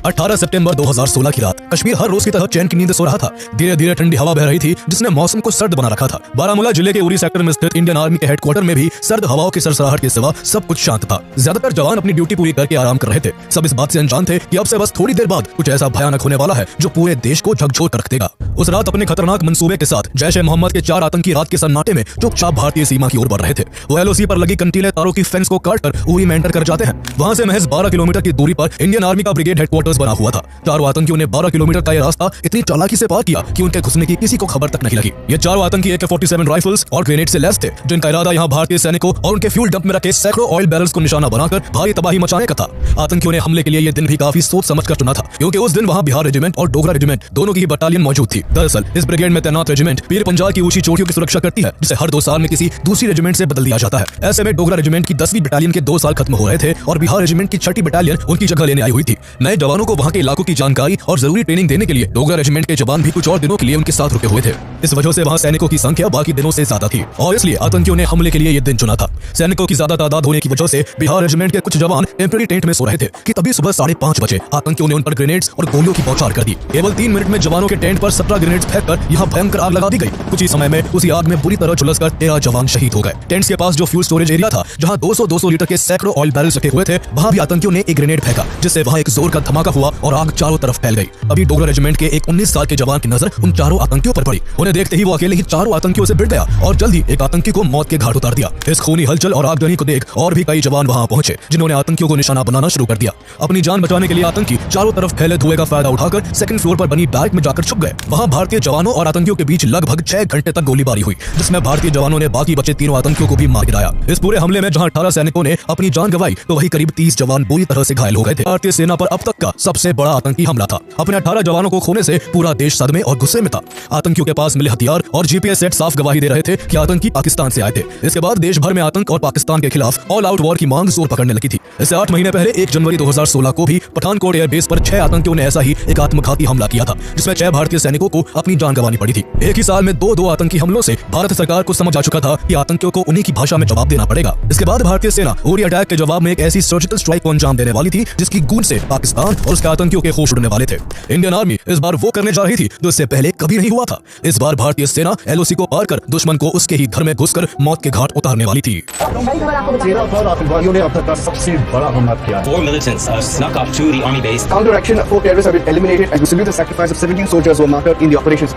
18 सितंबर 2016 की रात कश्मीर हर रोज की तरह चैन की नींद सो रहा था। धीरे धीरे ठंडी हवा बह रही थी जिसने मौसम को सर्द बना रखा था। बारामूला जिले के उरी सेक्टर में स्थित इंडियन आर्मी के हेडक्वार्टर में भी सर्द हवाओं की सरसराहट के सिवा सब कुछ शांत था। ज्यादातर जवान अपनी ड्यूटी पूरी करके आराम कर रहे थे। सब इस बात से अनजान थे कि अब से बस थोड़ी देर बाद कुछ ऐसा भयानक होने वाला है जो पूरे देश को झकझोर कर रख देगा। उस रात अपने खतरनाक मंसूबे के साथ जैश ए मोहम्मद के 4 आतंकी रात के सन्नाटे में चुपचाप भारतीय सीमा की ओर बढ़ रहे थे। वो एलओसी पर लगी कंटीले तारों की फेंस को काटकर उरी में एंटर कर जाते हैं। वहां से महज 12 किलोमीटर की दूरी पर इंडियन आर्मी का ब्रिगेड हेडक्वार्टर्स बना हुआ था। चारों आतंकियों ने 12 किलोमीटर का यह रास्ता इतनी चालाकी से पार किया कि उनके घुसने की किसी को खबर तक नहीं लगी। ये चारों आतंकी AK-47 राइफल्स और ग्रेनेड से लैस थे, जिनका इरादा यहाँ भारतीय सैनिकों और उनके फ्यूल डंप में रखे सैकड़ों ऑयल बैरल्स को निशाना बनाकर भारी तबाही मचाने का था। आतंकियों ने हमले के लिए यह दिन भी काफी सोच समझ कर चुना था, क्योंकि उस दिन वहाँ बिहार रेजिमेंट और डोगरा रेजिमेंट दोनों की ही बटालियन मौजूद थी। दरअसल इस ब्रिगेड में तैनात रेजिमेंट पीर पंजाल की ऊंची चोटियों की सुरक्षा करती है, जिसे हर 2 साल में किसी दूसरी रेजिमेंट से बदल दिया जाता है। ऐसे में डोगरा रेजिमेंट की 10वीं बटालियन के 2 साल खत्म हो रहे थे और बिहार रेजिमेंट की 6ठी बटालियन उनकी जगह लेने आई हुई थी। नए जवानों को वहाँ के इलाकों की जानकारी और जरूरी ट्रेनिंग देने के लिए डोगरा रेजिमेंट के जवान भी कुछ और दिनों के लिए उनके साथ रुके हुए थे। इस वजह से वहाँ सैनिकों की संख्या बाकी दिनों से ज्यादा थी और इसलिए आतंकियों ने हमले के लिए ये दिन चुना था। सैनिकों की ज्यादा तादाद होने की वजह से बिहार रेजिमेंट के कुछ जवान टेम्परेरी टेंट में सो रहे थे कि तभी सुबह 5:30 बजे आतंकियों ने उन पर ग्रेनेड्स और गोलियों की बौछार कर दी। केवल 3 मिनट में जवानों के टेंट पर 17 ग्रेनेड्स फेंककर यहाँ भयंकर आग लगा दी गई। कुछ ही समय में उसी आग में बुरी तरह झुलसकर 13 जवान शहीद हो गए। टेंट्स के पास जो फ्यूल स्टोरेज एरिया था, जहाँ 200-200 लीटर के सैकड़ों ऑयल बैरल्स रखे हुए थे, वहाँ भी आतंकियों ने एक ग्रेनेड फेंका, जिससे वहाँ एक जोर का धमाका हुआ और आग चारों तरफ फैल गई। अभी डोगरा रेजिमेंट के एक 19 साल के जवान की नजर उन चारों आतंकियों पर पड़ी। उन्हें देखते ही वो अकेले ही चारों आतंकियों से भिड़ गया और जल्द ही एक आतंकी को मौत के घाट उतार दिया। इस खूनी हलचल और आगजनी को देख और भी कई जवान वहाँ पहुंचे, जिन्होंने आतंकियों को निशाना बनाना शुरू कर दिया। अपनी जान बचाने के लिए आतंकी चारों तरफ फैले धुएं का फायदा उठाकर सेकंड फ्लोर पर बनी बैरक में जाकर छुप गए। वहाँ भारतीय जवानों और आतंकियों के बीच लगभग 6 घंटे तक गोलीबारी हुई, जिसमें भारतीय जवानों ने बाकी बचे 3 आतंकियों को भी मार गिराया। इस पूरे हमले में जहाँ 18 सैनिकों ने अपनी जान गंवाई, तो वही करीब 30 जवान बुरी तरह से घायल हो गए थे। भारतीय सेना पर अब तक का सबसे बड़ा आतंकी हमला था। अपने 18 जवानों को खोने से पूरा देश सदमे और गुस्से में था। आतंकियों के पास मिले हथियार और GPS सेट साफ गवाही दे रहे थे कि आतंकी पाकिस्तान से आए थे। इसके बाद देश भर में आतंक और पाकिस्तान के खिलाफ ऑल आउट वॉर की मांग जोर पकड़ने लगी थी। इससे 8 महीने पहले 1 जनवरी 2016 को भी पठानकोट एयरबेस पर 6 आतंकियों ने ऐसा ही एक आत्मघाती हमला किया था, जिसमें 6 भारतीय सैनिकों को अपनी जान गंवानी पड़ी थी। एक ही साल में 2 आतंकी हमलों से भारत सरकार को समझ आ चुका था कि आतंकियों को उन्हीं की भाषा में जवाब देना पड़ेगा। इसके बाद भारतीय सेना उरी अटैक के जवाब में एक ऐसी सर्जिकल स्ट्राइक को अंजाम देने वाली थी, जिसकी गूंज से पाकिस्तान और उसके आतंकियों के होश उड़ने वाले थे। इंडियन आर्मी इस बार वो करने जा रही थी जो इससे पहले कभी नहीं हुआ था। इस बार भारतीय सेना LOC को पार कर दुश्मन को उसके ही घर में घुसकर मौत के घाट उतारने वाली थी। 13 पर आतंकवादियों ने अब तक का सबसे बड़ा हमला किया। 4 militants snuck up to the army base. Counter action, 4 terrorists have been eliminated, and to salute the sacrifice of 17 soldiers who were martyred in the operations.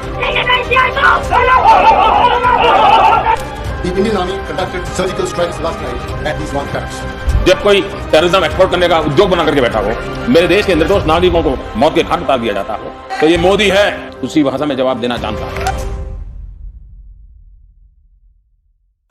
The Indian Army conducted surgical strikes last night at these 1 camps. जब कोई terrorism export करने का उद्योग बना करके बैठा हो, मेरे देश के निर्दोष नागरिकों को मौत के घाट उतार दिया जाता हो, तो ये मोदी है, उसी भाषा में जवाब देना जानता है।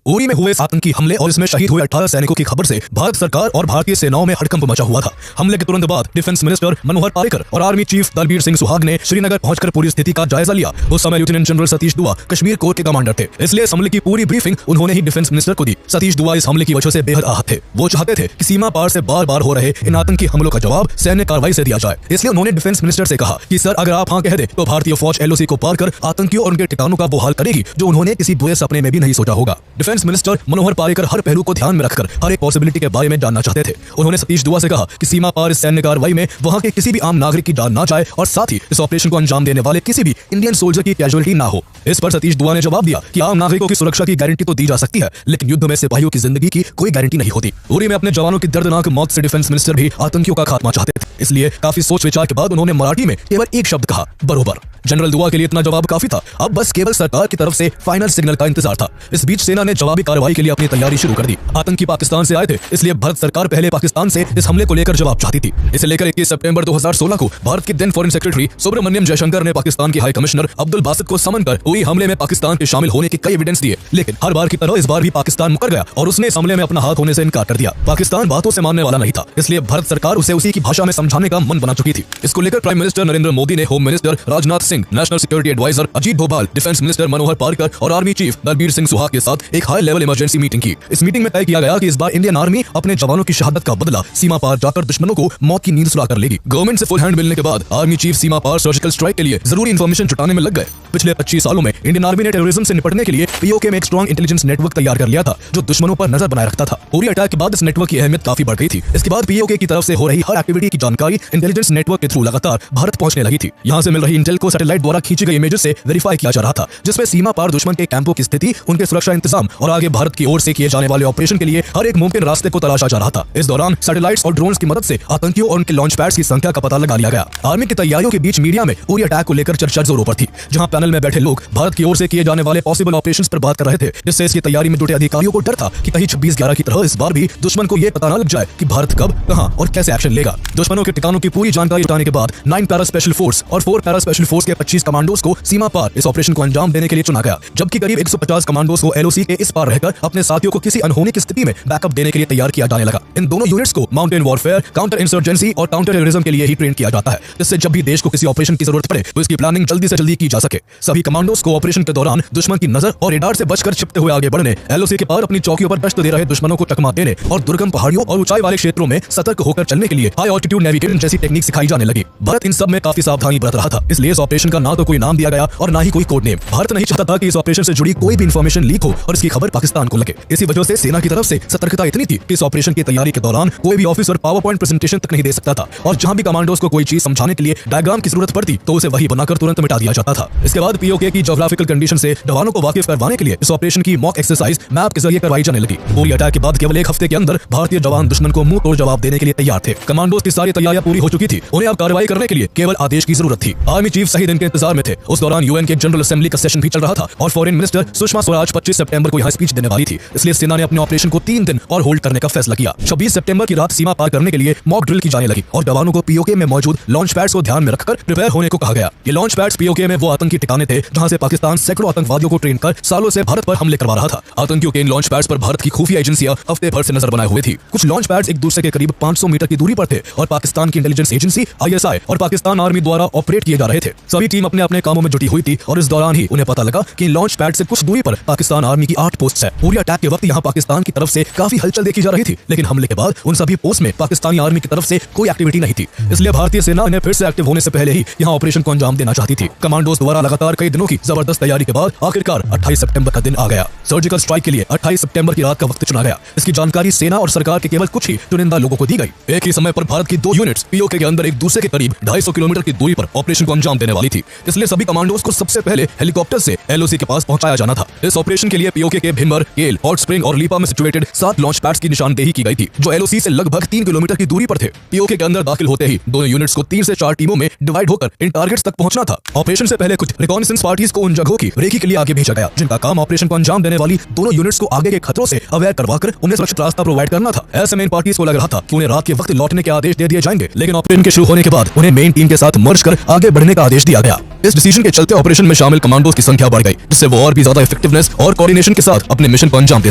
उरी में हुए आतंकी हमले और इसमें शहीद हुए 18 सैनिकों की खबर से भारत सरकार और भारतीय सेनाओं में हड़कंप मचा हुआ था। हमले के तुरंत बाद डिफेंस मिनिस्टर मनोहर पारिकर और आर्मी चीफ दलबीर सिंह सुहाग ने श्रीनगर पहुंचकर पूरी स्थिति का जायजा लिया। उस समय लेफ्टिनेंट जनरल सतीश दुआ कश्मीर कोर के कमांडर थे, इसलिए इस हमले की पूरी ब्रीफिंग उन्होंने ही डिफेंस मिनिस्टर को दी। सतीश दुआ इस हमले की वजह से बेहद आहत थे। वो चाहते थे कि सीमा पार से बार-बार हो रहे इन आतंकी हमलों का जवाब सैन्य कार्रवाई से दिया जाए। इसलिए उन्होंने डिफेंस मिनिस्टर से कहा कि सर, अगर आप हाँ कह दे तो भारतीय फौज LOC को पार कर आतंकियों और उनके ठिकानों का वो हाल करेगी जो उन्होंने किसी बुरे सपने में भी नहीं सोचा होगा। डिफेंस मिनिस्टर मनोहर पारिकर हर पहलू को ध्यान में रखकर हर एक पॉसिबिलिटी के बारे में जानना चाहते थे। उन्होंने सतीश दुआ से कहा कि सीमा पार इस सैन्य कार्रवाई में वहां के किसी भी आम नागरिक की जान ना जाए और साथ ही इस ऑपरेशन को अंजाम देने वाले किसी भी इंडियन सोल्जर की कैजुअलिटी ना हो। इस पर सतीश दुआ ने जवाब दिया कि आम नागरिकों की सुरक्षा की गारंटी तो दी जा सकती है, लेकिन युद्ध में सिपाहियों की जिंदगी की कोई गारंटी नहीं होती। उरी में अपने जवानों की दर्दनाक मौत से डिफेंस मिनिस्टर भी आतंकियों का खात्मा चाहते थे, इसलिए काफी सोच विचार के बाद उन्होंने मराठी में केवल एक शब्द कहा, बरोबर। जनरल दुआ के लिए इतना जवाब काफी था। अब बस केवल सरकार की तरफ से फाइनल सिग्नल का इंतजार था। इस बीच सेना ने जवाबी कार्रवाई के लिए अपनी तैयारी शुरू कर दी। आतंकी पाकिस्तान से आए थे, इसलिए भारत सरकार पहले पाकिस्तान से इस हमले को लेकर जवाब चाहती थी। इसे लेकर 21 सितंबर 2016 को भारत के then foreign secretary Subrahmanyam Jaishankar ने पाकिस्तान के हाई कमिश्नर अब्दुल बासित को समन कर हुई हमले में पाकिस्तान के शामिल होने के कई एविडेंस दिए, लेकिन हर बार की तरह इस बार भी पाकिस्तान मुकर गया और उसने इस हमले में अपना हाथ होने से इनकार कर दिया। पाकिस्तान बातों से मानने वाला नहीं था, इसलिए भारत सरकार उसे उसी की भाषा में समझाने का मन बना चुकी थी। इसको लेकर प्राइम मिनिस्टर नरेंद्र मोदी ने home minister Rajnath Singh, national security adviser Ajit Doval, defence minister Manohar Parrikar और आर्मी चीफ दलबीर सिंह सुहाग के साथ एक हाई लेवल इमरजेंसी मीटिंग की। इस मीटिंग में तय किया गया कि इस बार इंडियन आर्मी अपने जवानों की शहादत का बदला सीमा पार जाकर दुश्मनों को मौत की नींद सुला कर लेगी। गवर्नमेंट से फुल हैंड मिलने के बाद आर्मी चीफ सीमा पार सर्जिकल स्ट्राइक के लिए जरूरी इंफॉर्मेशन जुटाने में लग गए। पिछले 25 सालों में इंडियन आर्मी ने टेररिज्म से निपटने के लिए पीओके में एक स्ट्रॉन्ग इंटेलिजेंस नेटवर्क तैयार कर लिया था, जो दुश्मनों पर नजर बनाए रखता था। पूरी अटैक के बाद इस नेटवर्क की अहमियत काफी बढ़ गई थी। इसके बाद पीओके की तरफ से हो रही हर एक्टिविटी की जानकारी इंटेलिजेंस नेटवर्क के थ्रू लगातार भारत पहुंचने लगी थी। यहाँ से मिल रही इंटेल को सैटेलाइट द्वारा खींची गई इमेजेस से वेरीफाई किया जा रहा था, जिसमें सीमा पार दुश्मन के कैंपों की स्थिति, उनके सुरक्षा इंतजाम और आगे भारत की ओर से किए जाने वाले ऑपरेशन के लिए हर एक मुमकिन रास्ते को तलाशा जा रहा था। इस दौरान सैटेलाइट्स और ड्रोन्स की मदद से आतंकियों और उनके लॉन्च पैड्स की संख्या का पता लगा लिया गया। आर्मी की तैयारियों के बीच मीडिया में पूरी अटैक को लेकर चर्चा जोरों पर थी, जहां पैनल में बैठे लोग भारत की ओर से किए जाने वाले पॉसिबल ऑपरेशंस पर बात कर रहे थे, जिससे इसकी तैयारी में जुटे अधिकारियों को डर था कि कहीं 26/11 की तरह इस बार भी दुश्मन को यह पता न लग जाए कि भारत कब, कहां और कैसे एक्शन लेगा। दुश्मनों के ठिकानों की पूरी जानकारी जुटाने के बाद 9 पैरा स्पेशल फोर्स और 4 पैरा स्पेशल फोर्स के 25 कमांडोज को सीमा पार इस ऑपरेशन को अंजाम देने के लिए चुना गया, जबकि करीब 150 कमांडोज को एलओसी के इस पार रहकर अपने साथियों को किसी अनहोनी की स्थिति में बैकअप देने के लिए तैयार किया जाने लगा। इन दोनों यूनिट्स को माउंटेन वॉरफेयर, काउंटर इंसर्जेंसी और काउंटर टेररिज्म के लिए ही ट्रेन किया जाता है, जिससे जब भी देश को किसी ऑपरेशन की जरूरत पड़े तो इसकी प्लानिंग जल्दी से जल्दी की जा सके। सभी कमांडोज को ऑपरेशन के दौरान दुश्मन की नजर और रेडार से बचकर छिपते हुए आगे बढ़ने, एलओसी के पार अपनी चौकियों पर गश्त दे रहे दुश्मनों को चकमा देने और दुर्गम पहाड़ियों और ऊंचाई वाले क्षेत्रों में सतर्क होकर चलने के लिए हाई ऑल्टीट्यूड नेविगेशन जैसी टेक्निक सिखाई जाने लगी। भारत इन सब में काफी सावधानी बरत रहा था, इसलिए इस ऑपरेशन का ना तो कोई नाम दिया गया और ना ही कोई कोड नेम। भारत नहीं चाहता था कि इस ऑपरेशन से जुड़ी कोई भी इंफॉर्मेशन लीक हो और इसकी खबर पाकिस्तान को लगे। इसी वजह से सेना की तरफ से सतर्कता इतनी थी कि इस ऑपरेशन की तैयारी के दौरान कोई भी ऑफिसर पावर पॉइंट प्रेजेंटेशन तक नहीं दे सकता था, और जहां भी कमांडोज को कोई चीज समझाने के लिए डायग्राम की जरूरत पड़ती तो उसे वही बनाकर तुरंत मिटा दिया जाता था। इसके बाद पीओके की ज्योग्राफिकल कंडीशन से जवानों को वाकिफ करवाने के लिए इस ऑपरेशन की मॉक एक्सरसाइज मैप के जरिए करवाई जाने लगी। पूरी अटैक के बाद केवल एक हफ्ते के अंदर भारतीय जवान दुश्मन को मुंह तोड़ जवाब देने के लिए तैयार थे। कमांडोज की सारी तैयारियां पूरी हो चुकी थी, उन्हें अब कार्रवाई करने के लिए केवल आदेश की जरूरत थी। आर्मी चीफ सही दिन के इंतजार में थे। उस दौरान यूएन के जनरल असेंबली का सेशन भी चल रहा था और फॉरेन मिनिस्टर सुषमा स्वराज 25 सितंबर को यहाँ स्पीच देने वाली थी, इसलिए सेना ने अपने ऑपरेशन को 3 दिन और होल्ड करने का फैसला किया। 26 सितंबर की रात सीमा पार करने के लिए मॉक ड्रिल की जाने लगी और जवानों को पीओके में मौजूद लॉन्च पैड्स को ध्यान में रखकर प्रिपेयर होने को कहा गया। ये लॉन्च पैड्स पीओके में वो आतंकी ठिकाने थे जहां से पाकिस्तान सैकड़ों आतंकवादियों को ट्रेन कर सालों से भारत पर हमले करवा रहा था। आतंकियों के इन लॉन्च पैड्स पर भारत की खुफिया एजेंसियां हफ्ते भर से नजर बनाए हुए थी। कुछ लॉन्च पैड्स एक दूसरे के करीब 500 मीटर की दूरी पर थे और पाकिस्तान की इंटेलिजेंस एजेंसी आईएसआई और पाकिस्तान आर्मी द्वारा ऑपरेट किए जा रहे थे। सभी टीम अपने अपने कामों में जुटी हुई थी और इस दौरान ही उन्हें पता लगा कि लॉन्च पैड से कुछ दूरी पर पाकिस्तान आर्मी की 8 पोस्ट है। पूरी अटैक के वक्त यहाँ पाकिस्तान की तरफ से काफी हलचल देखी जा रही थी, लेकिन हमले के बाद उन सभी पोस्ट में पाकिस्तानी आर्मी की तरफ से कोई एक्टिविटी नहीं थी, इसलिए भारतीय सेना इन्हें फिर से एक्टिव होने से पहले ही यहाँ ऑपरेशन को अंजाम देना चाहती थी। कमांडोज द्वारा लगातार कई दिनों की जबरदस्त तैयारी के बाद आखिरकार 28 सितंबर का दिन आ गया। सर्जिकल स्ट्राइक के लिए 28 सितंबर की रात का वक्त चुना गया। इसकी जानकारी सेना और सरकार के केवल कुछ ही चुनिंदा लोगों को दी गई। एक ही समय पर भारत की 2 यूनिट्स पीओके के अंदर एक दूसरे के करीब 250 किलोमीटर की दूरी पर ऑपरेशन को अंजाम देने वाली थी, इसलिए सभी कमांडोज को सबसे पहले हेलीकॉप्टर से एलओसी के पास पहुंचाया जाना था। इस ऑपरेशन के लिए पीओके के भिमर, केल, हॉट स्प्रिंग और लीपा में सिचुएटेड 7 लॉन्च पैड्स की निशानदेही की गई थी, जो एलओसी से लगभग 3 किलोमीटर की दूरी पर थे। पीओके के अंदर दाखिल होते ही दोनों यूनिट्स को 3 से 4 टीमों में डिवाइड होकर इन टारगेट्स तक पहुंचना था। ऑपरेशन से पहले कुछ रिकॉनेसेंस पार्टीज को उन जगहों की रेकी के लिए आगे भेजा गया, जिनका काम ऑपरेशन को अंजाम देने वाली दोनों यूनिट्स को आगे के खतरों से अवेयर करवाकर उन्हें सुरक्षित रास्ता प्रोवाइड करना था। ऐसे में इन पार्टीज को लग रहा था कि उन्हें रात के वक्त लौटने के आदेश दे दिए जाएंगे, लेकिन ऑपरेशन के शुरू होने के बाद उन्हें मेन टीम के साथ मर्ज कर आगे बढ़ने का आदेश दिया गया। इस डिसीजन के चलते ऑपरेशन में शामिल कमांडोज की संख्या बढ़ गई, जिससे वो और भी ज्यादा इफेक्टिवनेस और कोऑर्डिनेशन के साथ अपने मिशन को अंजाम दे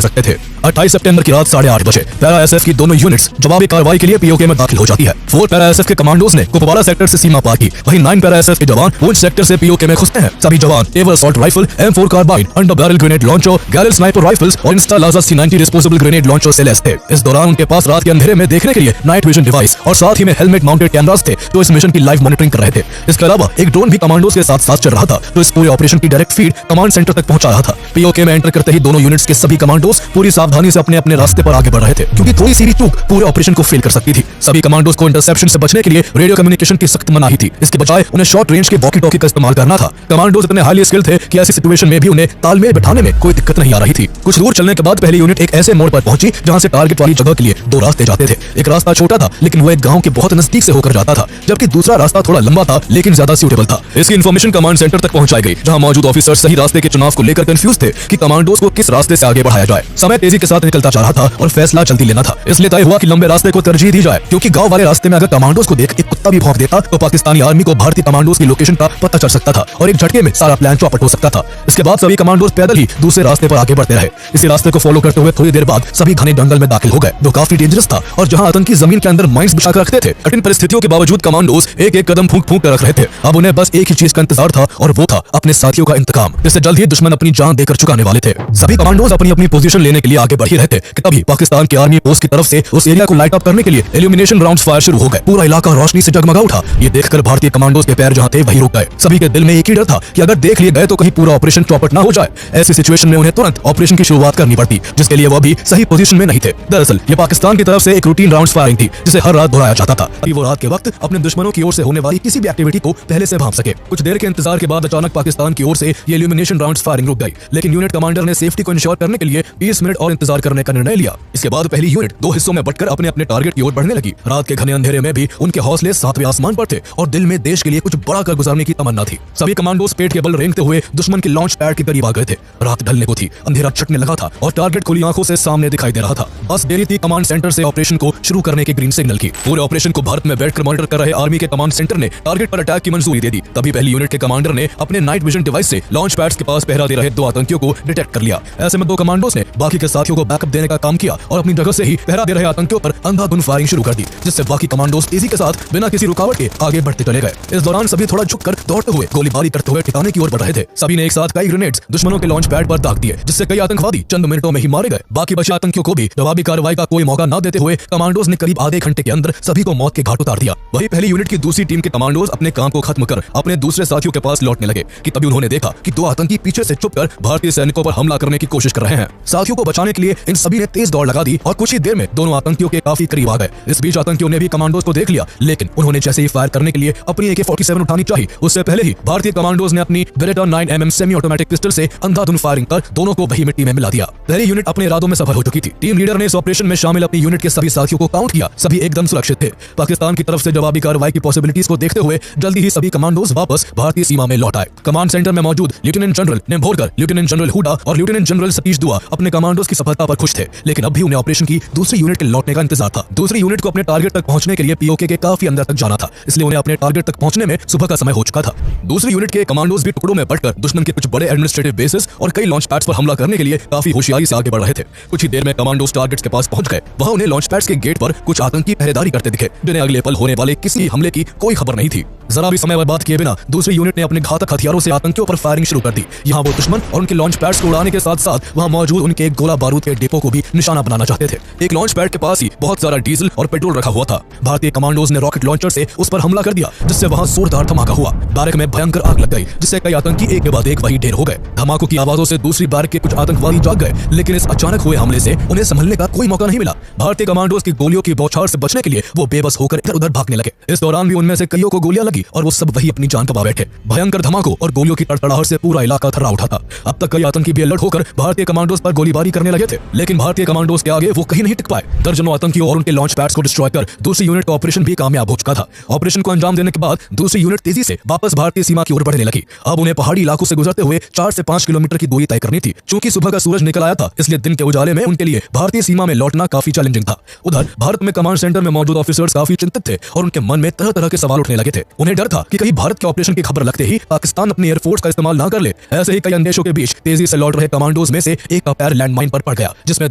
सकते थे। 28 सितंबर की रात 8:30 बजे पैरा एसएफ की दोनों यूनिट्स जवाबी कार्रवाई के लिए पीओके में दाखिल हो जाती है। 4 पैरा एसएफ के कमांडोज ने कुपवाड़ा सेक्टर से सीमा पार की, वहीं 9 पैरा एसएफ के जवान पूंछ सेक्टर से पीओके में घुसते हैं। सभी जवान Tavor assault rifle, M4 carbine, under barrel grenade launcher, Galil sniper rifles और Instalaza C90 disposable grenade launcher से लैस थे। इस दौरान उनके पास रात के अंधेरे में देखने के लिए नाइट विजन डिवाइस और साथ ही में हेलमेट माउंटेड कैमरास थे, जो इस मिशन की लाइव मॉनिटरिंग कर रहे थे। इसके अलावा एक ड्रोन भी कमांडोज के साथ चल रहा था, जो इस पूरे ऑपरेशन की डायरेक्ट फीड कमांड सेंटर तक पहुंचा रहा था। पीओके में एंटर करते ही दोनों यूनिट्स के सभी कमांडोज पूरी सावधानी से अपने अपने रास्ते पर आगे बढ़ रहे थे, क्योंकि थोड़ी सी भी चूक पूरे ऑपरेशन को फेल कर सकती थी। सभी कमांडोज को इंटरसेप्शन से बचने के लिए रेडियो कम्युनिकेशन की सख्त मनाही थी। इसके बजाय उन्हें शॉर्ट रेंज के वॉकी टॉकी का इस्तेमाल करना था। कमांडोज इतने हाईली स्किल्ड थे कि ऐसी सिचुएशन में भी उन्हें तालमेल बिठाने में कोई दिक्कत नहीं आ रही थी। कुछ दूर चलने के बाद पहली यूनिट एक ऐसे मोड़ पर पहुंची जहां से टारगेट वाली जगह के लिए 2 रास्ते जाते थे। एक रास्ता छोटा था, लेकिन वो एक गांव के बहुत नजदीक से होकर जाता था, जबकि दूसरा रास्ता थोड़ा लंबा था, लेकिन ज्यादा सूटेबल था। इसकी इन्फॉर्मेशन कमांड सेंटर तक पहुंचाई गई, जहां मौजूद ऑफिसर सही रास्ते के चुनाव को लेकर कंफ्यूज थे कि कमांडोज को किस रास्ते से आगे बढ़ाया जाए। समय तेजी के साथ निकलता जा रहा था और फैसला जल्दी लेना था, इसलिए तय हुआ कि लंबे रास्ते को तरजीह दी जाए, क्योंकि गांव वाले रास्ते में अगर कमांडोज को देख एक कुत्ता भी भौंक देता तो पाकिस्तानी आर्मी को भारतीय कमांडोज की लोकेशन का पता चल सकता था और एक झटके में सारा प्लान चौपट हो सकता था। इसके बाद सभी कमांडोज पैदल ही दूसरे रास्ते पर आगे बढ़ते रहे। इसी रास्ते को फॉलो करते हुए थोड़ी देर बाद सभी घने जंगल में दाखिल हो गए, जो काफी डेंजरस था और जहां आतंकी जमीन के अंदर माइंस बिछा कर रखते थे। कठिन परिस्थितियों के बावजूद कमांडोज एक एक कदम फूंक फूंक कर रख रहे थे। अब उन्हें बस एक ही चीज का इंतजार था और वो था अपने साथियों का इंतकाम, जिससे जल्द ही दुश्मन अपनी जान देकर चुकाने वाले थे। सभी कमांडोज अपनी अपनी पोजीशन लेने के लिए आगे बढ़ ही रहे थे कि तभी पाकिस्तान की आर्मी पोस्ट की तरफ से उस एरिया को लाइट अप करने के लिए इल्यूमिनेशन राउंड्स फायर शुरू हो गए। पूरा इलाका रोशनी से जगमगा उठा। ये देखकर भारतीय कमांडोज के पैर जहां थे वहीं रुक गए। सभी के दिल में एक ही डर था कि अगर देख लिए गए तो कहीं पूरा ऑपरेशन चौपट ना हो जाए। ऐसी सिचुएशन में उन्हें तुरंत ऑपरेशन की शुरुआत करनी पड़ती, जिसके लिए वो भी सही पोजीशन में नहीं थे। दरअसल ये पाकिस्तान की तरफ से एक रूटीन राउंड्स फायरिंग थी, जिसे हर रात दोहराया जाता था ताकि वो रात के वक्त अपने दुश्मनों की ओर से होने वाली किसी भी एक्टिविटी को पहले से भांप सके। कुछ देर के इंतजार के बाद अचानक पाकिस्तान की ओर से ये इल्यूमिनेशन राउंड्स फायरिंग रुक गई, लेकिन यूनिट कमांडर ने सेफ्टी को इंश्योर करने के लिए 20 मिनट और इंतजार करने का निर्णय लिया। इसके बाद पहली यूनिट दो हिस्सों में बंटकर अपने अपने टारगेट की ओर बढ़ने लगी। रात के घने अंधेरे में भी उनके हौसले सातवें आसमान पर थे और दिल में देश के लिए कुछ बड़ा कर गुजारने की तमन्ना थी। सभी कमांडोज पेट के बल रेंगते हुए दुश्मन की लॉन्च पैड के करीब आ गए थे। रात ढलने को थी, अंधेरा छटने लगा था और टारगेट खुली आंखों से सामने दिखाई दे रहा था। बस देरी थी कमांड सेंटर से ऑपरेशन को शुरू करने के ग्रीन सिग्नल की। पूरे ऑपरेशन को भारत में बैठकर मॉनिटर कर रहे आर्मी के कमांड सेंटर ने टारगेट पर अटैक की मंजूरी दे दी। तभी पहली यूनिट के कमांडर ने अपने नाइट विजन डिवाइस से लॉन्च पैड्स के पास पहरा दे रहे 2 आतंकियों को डिटेक्ट कर लिया। ऐसे में 2 कमांडोज ने बाकी के साथियों को बैकअप देने का काम किया और अपनी जगह से ही पहरा दे रहे आतंकियों पर अंधाधुंध फायरिंग शुरू कर दी, जिससे बाकी कमांडोज तेजी के साथ बिना किसी रुकावट के आगे बढ़ते चले गए। इस दौरान सभी थोड़ा झुककर दौड़ते हुए गोलीबारी करते हुए ठिकाने की ओर बढ़ रहे थे। सभी ने एक साथ कई ग्रेनेड्स दुश्मनों के लॉन्च पैड पर दाग दिए, जिससे कई आतंकवादी चंद मिनटों में ही मारे गए। बाकी बचे आतंकियों को भी जवाबी कार्रवाई का कोई मौका न देते हुए कमांडोज ने करीब आधे घंटे के अंदर सभी को मौत के घाट उतार दिया। वही पहली यूनिट की दूसरी टीम के कमांडोज अपने काम को खत्म कर अपने दूसरे साथियों के पास लौटने लगे कि तभी उन्होंने देखा कि 2 आतंकी पीछे से छुपकर भारतीय सैनिकों पर हमला करने की कोशिश कर रहे हैं। साथियों को बचाने के लिए इन सभी ने तेज दौड़ लगा दी और कुछ ही देर में दोनों आतंकियों के काफी करीब आ गए। इस बीच आतंकियों ने भी कमांडोज को देख लिया, लेकिन उन्होंने जैसे ही फायर करने के लिए अपनी AK-47 उठानी चाहिए, उससे पहले ही भारतीय कमांडोज ने अपनी Beretta 9mm semi automatic pistol से अंधाधुंध फायरिंग कर दोनों को वही मिट्टी में मिला दिया। पहली यूनिट अपने इरादों में सफल हो चुकी थी। टीम लीडर ने इस ऑपरेशन में शामिल अपनी यूनिट के सभी साथियों को काउंट किया। सभी एकदम सुरक्षित थे। पाकिस्तान की तरफ से जवाबी कार्रवाई की पॉसिबिलिटीज को देखते हुए जल्दी ही सभी कमांडोज वापस भारतीय सीमा में लौट आए। कमांड सेंटर में मौजूद lieutenant general Nimbhorkar, lieutenant general Hooda और लेफ्टिनेंट जनरल सतीश दुआ अपने कमांडोज की सफलता पर खुश थे, लेकिन अब भी उन्हें ऑपरेशन की दूसरी यूनिट के लौटने का इंतजार था। दूसरी यूनिट को अपने टारगेट तक पहुंचने के लिए POK के काफी अंदर तक जाना था, इसलिए उन्हें अपने टारगेट तक पहुंचने में सुबह का समय हो चुका था। दूसरी यूनिट के कमांडोज भी टुकड़ों में बढ़कर दुश्मन के कुछ बड़े एडमिनिस्ट्रेटिव बेसेस और कई लॉन्च पैड्स पर हमला करने के लिए काफी होशियारी से आगे बढ़ रहे थे। कुछ ही देर में कमांडोज टारगेट्स के पास पहुंच गए। वहां उन्हें लॉन्च पैड्स के गेट पर कुछ आतंकी पहरेदारी करते दिखे, जिन्हें अगले पल होने वाले किसी हमले की कोई खबर नहीं थी। जरा भी समय बर्बाद किए बिना दूसरी यूनिट ने अपने घातक हथियारों से आतंकियों पर फायरिंग शुरू कर दी। यहाँ वो दुश्मन और उनके लॉन्च पैड्स को उड़ाने के साथ साथ वहाँ मौजूद उनके गोला बारूद के डिपो को भी निशाना बनाना चाहते थे। एक लॉन्च पैड के पास ही बहुत सारा डीजल और पेट्रोल रखा हुआ था। भारतीय कमांडोज ने रॉकेट लॉन्चर से उस पर हमला कर दिया, जिससे वहाँ जोरदार धमाका हुआ। बैरक में भयंकर आग लग गई, जिससे कई आतंकी एक के बाद एक वहीं ढेर हो गए। धमाकों की आवाजों से दूसरी बैरक के कुछ आतंकवादी जाग गए, लेकिन इस अचानक हुए हमले से उन्हें संभलने का कोई मौका नहीं मिला। भारतीय कमांडोज की गोलियों की बौछार से बचने के लिए वो बेबस होकर इधर उधर भागने लगे। इस दौरान भी उनमें से कईयों को गोलियां लगी और वो सब वही अपनी जान गंवा बैठे। भयंकर धमाकों और गोलियों की तड़तड़ाहट से पूरा इलाका थर्रा उठा था। अब तक कई आतंकी भी अलर्ट होकर भारतीय कमांडोज पर गोलीबारी करने लगे थे, लेकिन भारतीय कमांडोज के आगे वो कहीं नहीं टिक पाए। दर्जनों आतंकियों और उनके लॉन्च पैड्स को डिस्ट्रॉय कर दूसरी यूनिट का ऑपरेशन भी कामयाब हो चुका था। ऑपरेशन को अंजाम देने के बाद दूसरी यूनिट तेजी से वापस भारतीय सीमा की ओर बढ़ने लगी। अब उन्हें पहाड़ी इलाकों से गुजरते हुए 4 से 5 किलोमीटर की दूरी तय करनी थी। चूंकि सुबह का सूरज निकल आया था, इसलिए दिन के उजाले में उनके लिए भारतीय सीमा में लौटना काफी चैलेंजिंग था। उधर भारत में कमांड सेंटर में मौजूद ऑफिसर्स काफी चिंतित थे और उनके मन में तरह तरह के सवाल उठने लगे थे। उन्हें डर था कि कहीं भारत के ऑपरेशन की खबर लगते ही पाकिस्तान अपनी एयरफोर्स का इस्तेमाल ना कर ले। ऐसे ही कई अंदेशों के बीच तेजी से लौट रहे कमांडोज में से एक का पैर लैंडमाइन पर पड़ गया, जिसमें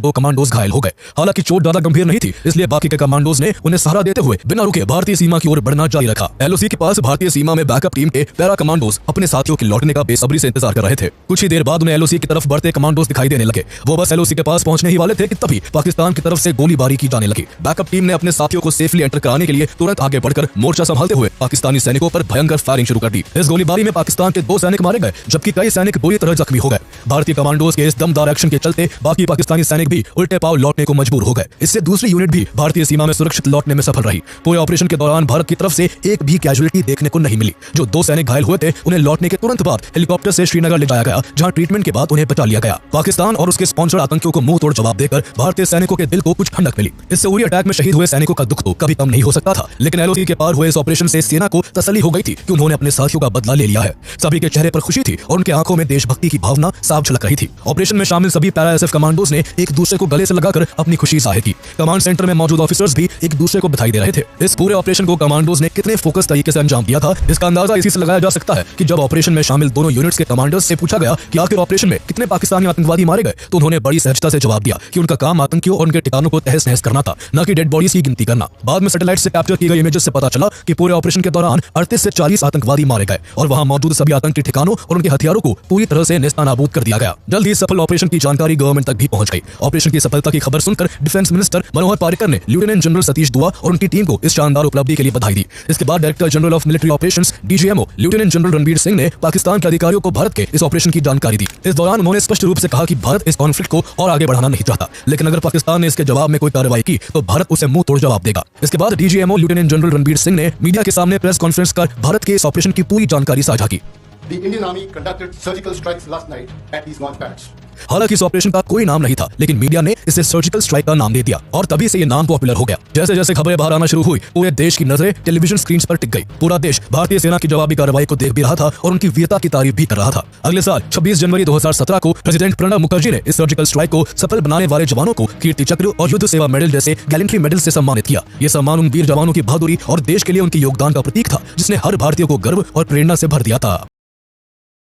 2 कमांडोज घायल हो गए। हालांकि चोट ज्यादा गंभीर नहीं थी, इसलिए बाकी के कमांडोज ने उन्हें सहारा देते हुए बिना रुके भारतीय सीमा की ओर बढ़ना जारी रखा। LOC के पास भारतीय सीमा में बैकअप टीम के पैरा कमांडोज अपने साथियों के लौटने का बेसब्री से इंतजार कर रहे थे। कुछ ही देर बाद उन्हें LOC की तरफ बढ़ते कमांडोज दिखाई देने लगे। वो बस LOC के पास पहुंचने ही वाले थे कि तभी पाकिस्तान की तरफ से गोलीबारी की जाने लगी। बैकअप टीम ने अपने साथियों को सेफली एंटर कराने के लिए तुरंत आगे बढ़कर मोर्चा संभालते हुए पाकिस्तानी सैनिकों पर भयंकर फायरिंग शुरू कर दी। इस गोलीबारी में पाकिस्तान के 2 सैनिक मारे गए, जबकि कई सैनिक बुरी तरह जख्मी हो गए। भारतीय कमांडोज के इस दमदार एक्शन के चलते बाकी पाकिस्तानी सैनिक भी उल्टे पांव लौटने को मजबूर हो गए। इससे दूसरी यूनिट भी भारतीय सीमा में सुरक्षित लौटने में सफल रही। पूरे ऑपरेशन के दौरान भारत की तरफ से एक भी कैजुअलिटी देखने को नहीं मिली। जो 2 सैनिक घायल हुए थे, उन्हें लौटने के तुरंत बाद हेलीकॉप्टर से श्रीनगर ले जाया गया, जहां ट्रीटमेंट के बाद उन्हें बचा लिया गया। पाकिस्तान और उसके स्पॉन्सर्ड आतंकियों को मुंह तोड़ जवाब देकर भारतीय सैनिकों के दिल को कुछ ठंडक मिली। इससे उरी अटैक में शहीद हुए सैनिकों का दुख तो कभी कम नहीं हो सकता था, लेकिन LOC के पार हुए इस ऑपरेशन से सेना को तसल्ली हो गई थी कि उन्होंने अपने साथियों का बदला ले लिया है। सभी के चेहरे पर खुशी थी और उनके आंखों में देशभक्ति की भावना साफ झलक रही थी। ऑपरेशन में शामिल सभी पैरा SF कमांडोज ने एक दूसरे को गले से लगाकर अपनी खुशी जाहिर की। कमांड सेंटर में मौजूद ऑफिसर्स भी एक दूसरे को बधाई दे रहे थे। इस पूरे ऑपरेशन को कमांडोज ने कितने फोकस तरीके से अंजाम दिया था, इसका अंदाजा इसी से लगाया जा सकता है कि जब ऑपरेशन में शामिल दोनों यूनिट्स के कमांडर्स से पूछा गया कि आखिर ऑपरेशन में कितने पाकिस्तानी आतंकवादी मारे गए, तो उन्होंने बड़ी सहजता से जवाब दिया कि उनका काम आतंकियों और उनके ठिकानों को तहस नहस करना था, न कि डेड बॉडीज की गिनती करना। बाद में सैटेलाइट से कैप्चर की गई इमेजेस से पता चला कि पूरे ऑपरेशन के दौरान 38 से 40 आतंकवादी मारे गए और वहां मौजूद सभी आतंकी ठिकानों और उनके हथियारों को पूरी तरह से नेस्तनाबूद कर दिया गया। जल्द ही सफल ऑपरेशन की जानकारी गवर्नमेंट तक भी पहुंच गई। ऑपरेशन की सफलता की खबर सुनकर डिफेंस मिनिस्टर मनोहर पर्रिकर ने लेफ्टिनेंट जनरल सतीश दुआ और उनकी टीम को इस शानदार उपलब्धि के लिए बधाई दी। इसके बाद director general of military operations DGMO lieutenant general Ranbir Singh ने पाकिस्तान के अधिकारियों को भारत के इस ऑपरेशन की जानकारी दी। इस दौरान उन्होंने स्पष्ट रूप से कहा कि भारत इस कॉन्फ्लिक्ट को और आगे बढ़ाना नहीं चाहता, लेकिन अगर पाकिस्तान ने इसके जवाब में कोई कार्रवाई की तो भारत उसे मुंह तोड़ जवाब देगा। इसके बाद DGMO lieutenant general Ranbir Singh ने मीडिया के सामने प्रेस कॉन्फ्रेंस कर भारत के इस ऑपरेशन की पूरी जानकारी साझा की। The Indian Army conducted surgical strikes last night at these launch pads. हालांकि इस ऑपरेशन का कोई नाम नहीं था, लेकिन मीडिया ने इसे सर्जिकल स्ट्राइक का नाम दे दिया और तभी से ये नाम पॉपुलर हो गया। जैसे जैसे खबरें बाहर आना शुरू हुई, पूरे देश की नजरें टेलीविजन स्क्रीन पर टिक गई। पूरा देश भारतीय सेना की जवाबी कार्रवाई को देख भी रहा था और उनकी वीरता की तारीफ भी कर रहा था। अगले साल 26 जनवरी 2017 को प्रेसिडेंट प्रणब मुखर्जी ने इस सर्जिकल स्ट्राइक को सफल बनाने वाले जवानों को कीर्ति चक्र और युद्ध सेवा मेडल जैसे गैलेंट्री मेडल से सम्मानित किया। ये सम्मान उन वीर जवानों की बहादुरी और देश के लिए उनके योगदान का प्रतीक था, जिसने हर भारतीय को गर्व और प्रेरणा से भर दिया था।